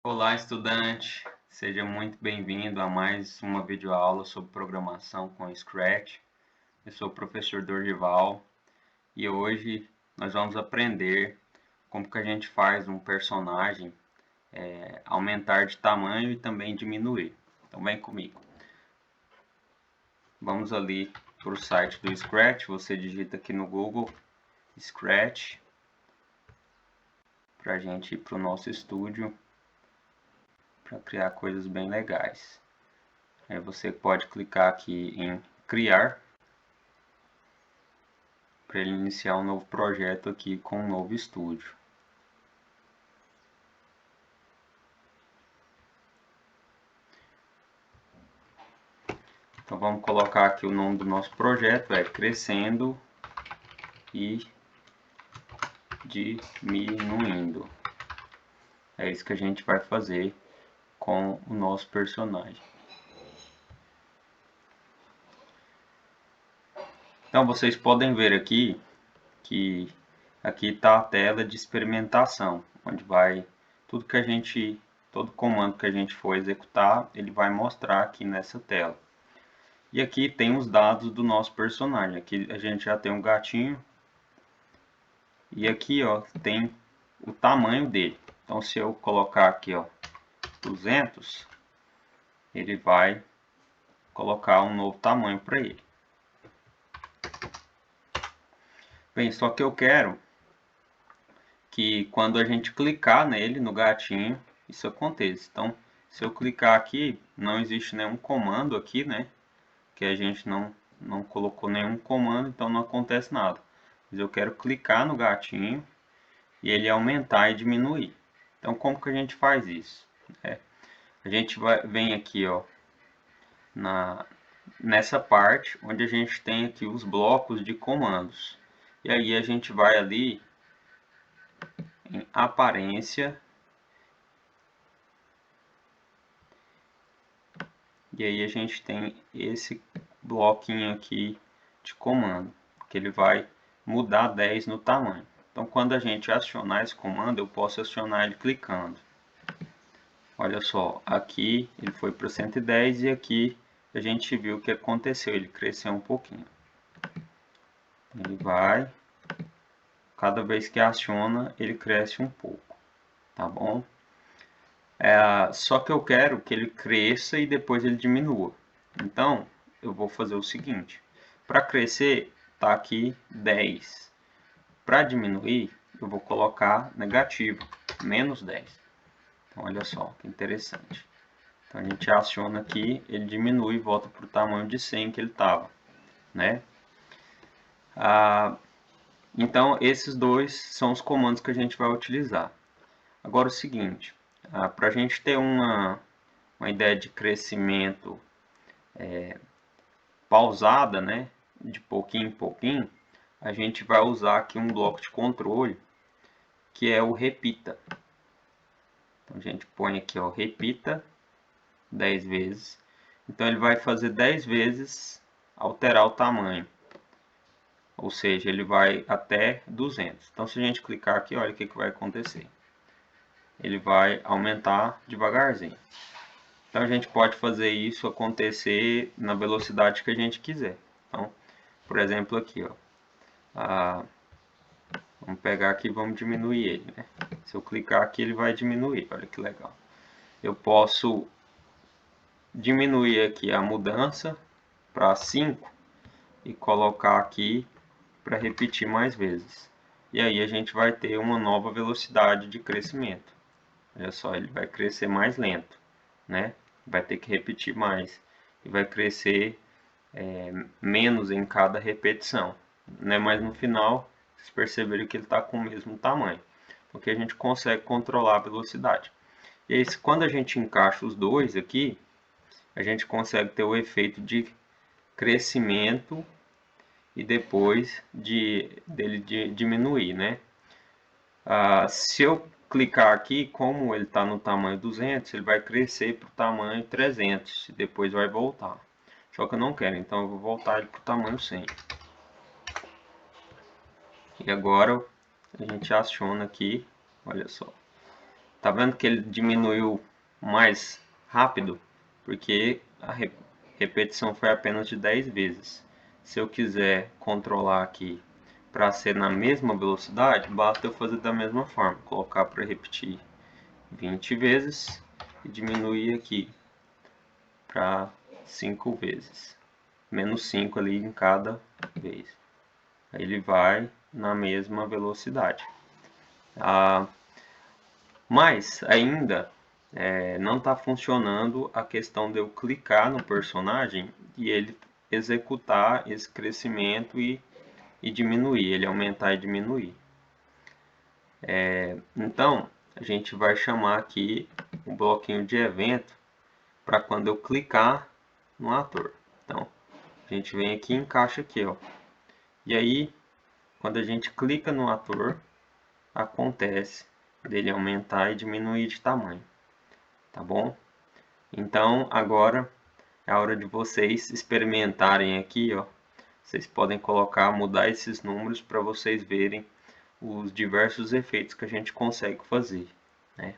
Olá, estudante! Seja muito bem-vindo a mais uma videoaula sobre programação com Scratch. Eu sou o professor Dorival e hoje nós vamos aprender como que a gente faz um personagem aumentar de tamanho e também diminuir. Então vem comigo. Vamos ali para o site do Scratch, você digita aqui no Google Scratch para a gente ir para o nosso estúdio para criar coisas bem legais. Aí você pode clicar aqui em criar para ele iniciar um novo projeto aqui com um novo estúdio. Então vamos colocar aqui o nome do nosso projeto, é Crescendo e Diminuindo. É isso que a gente vai fazer com o nosso personagem. Então vocês podem ver aqui que aqui está a tela de experimentação, onde vai tudo que a gente, todo comando que a gente for executar, ele vai mostrar aqui nessa tela. E aqui tem os dados do nosso personagem. Aqui a gente já tem um gatinho. E aqui, ó, tem o tamanho dele. Então, se eu colocar aqui, ó, 200, ele vai colocar um novo tamanho para ele. Bem, só que eu quero que quando a gente clicar nele, no gatinho, isso aconteça. Então, se eu clicar aqui, não existe nenhum comando aqui, né? Que a gente não colocou nenhum comando, então não acontece nada. Mas eu quero clicar no gatinho e ele aumentar e diminuir. Então, como que a gente faz isso? A gente vem aqui, ó, nessa parte onde a gente tem aqui os blocos de comandos. E aí a gente vai ali em aparência. E aí a gente tem esse bloquinho aqui de comando, que ele vai mudar 10 no tamanho. Então, quando a gente acionar esse comando, eu posso acionar ele clicando. Olha só, aqui ele foi para 110 e aqui a gente viu o que aconteceu, ele cresceu um pouquinho. Ele vai, cada vez que aciona, ele cresce um pouco, tá bom? Só que eu quero que ele cresça e depois ele diminua. Então, eu vou fazer o seguinte. Para crescer, está aqui 10. Para diminuir, eu vou colocar negativo, menos 10. Então, olha só, que interessante. Então, a gente aciona aqui, ele diminui e volta para o tamanho de 100 que ele estava, né? Então, esses dois são os comandos que a gente vai utilizar. Agora, o seguinte, para a gente ter uma ideia de crescimento pausada, né, de pouquinho em pouquinho, a gente vai usar aqui um bloco de controle, que é o repita. Então, a gente põe aqui, ó, repita 10 vezes. Então, ele vai fazer 10 vezes alterar o tamanho. Ou seja, ele vai até 200. Então, se a gente clicar aqui, olha o que vai acontecer. Ele vai aumentar devagarzinho. Então, a gente pode fazer isso acontecer na velocidade que a gente quiser. Então, por exemplo, aqui, ó. Vamos pegar aqui e vamos diminuir ele, né? Se eu clicar aqui, ele vai diminuir. Olha que legal. Eu posso diminuir aqui a mudança para 5 e colocar aqui para repetir mais vezes. E aí a gente vai ter uma nova velocidade de crescimento. Olha só, ele vai crescer mais lento, né? Vai ter que repetir mais. E vai crescer menos em cada repetição, né? Mas no final, vocês perceberam que ele está com o mesmo tamanho, porque a gente consegue controlar a velocidade. E aí, quando a gente encaixa os dois aqui, a gente consegue ter o efeito de crescimento e depois dele diminuir, né? Se eu clicar aqui, como ele está no tamanho 200, ele vai crescer para o tamanho 300 e depois vai voltar. Só que eu não quero, então eu vou voltar ele para o tamanho 100. E agora a gente aciona aqui, olha só. Tá vendo que ele diminuiu mais rápido? Porque a repetição foi apenas de 10 vezes. Se eu quiser controlar aqui para ser na mesma velocidade, basta eu fazer da mesma forma. Colocar para repetir 20 vezes e diminuir aqui para 5 vezes. Menos 5 ali em cada vez. Aí ele vai na mesma velocidade. Mas ainda não está funcionando a questão de eu clicar no personagem e ele executar esse crescimento e diminuir, ele aumentar e diminuir. Então, a gente vai chamar aqui um bloquinho de evento para quando eu clicar no ator. Então, a gente vem aqui e encaixa aqui, ó. E aí, quando a gente clica no ator, acontece dele aumentar e diminuir de tamanho, tá bom? Então, agora é a hora de vocês experimentarem aqui, ó. Vocês podem colocar, mudar esses números para vocês verem os diversos efeitos que a gente consegue fazer, né?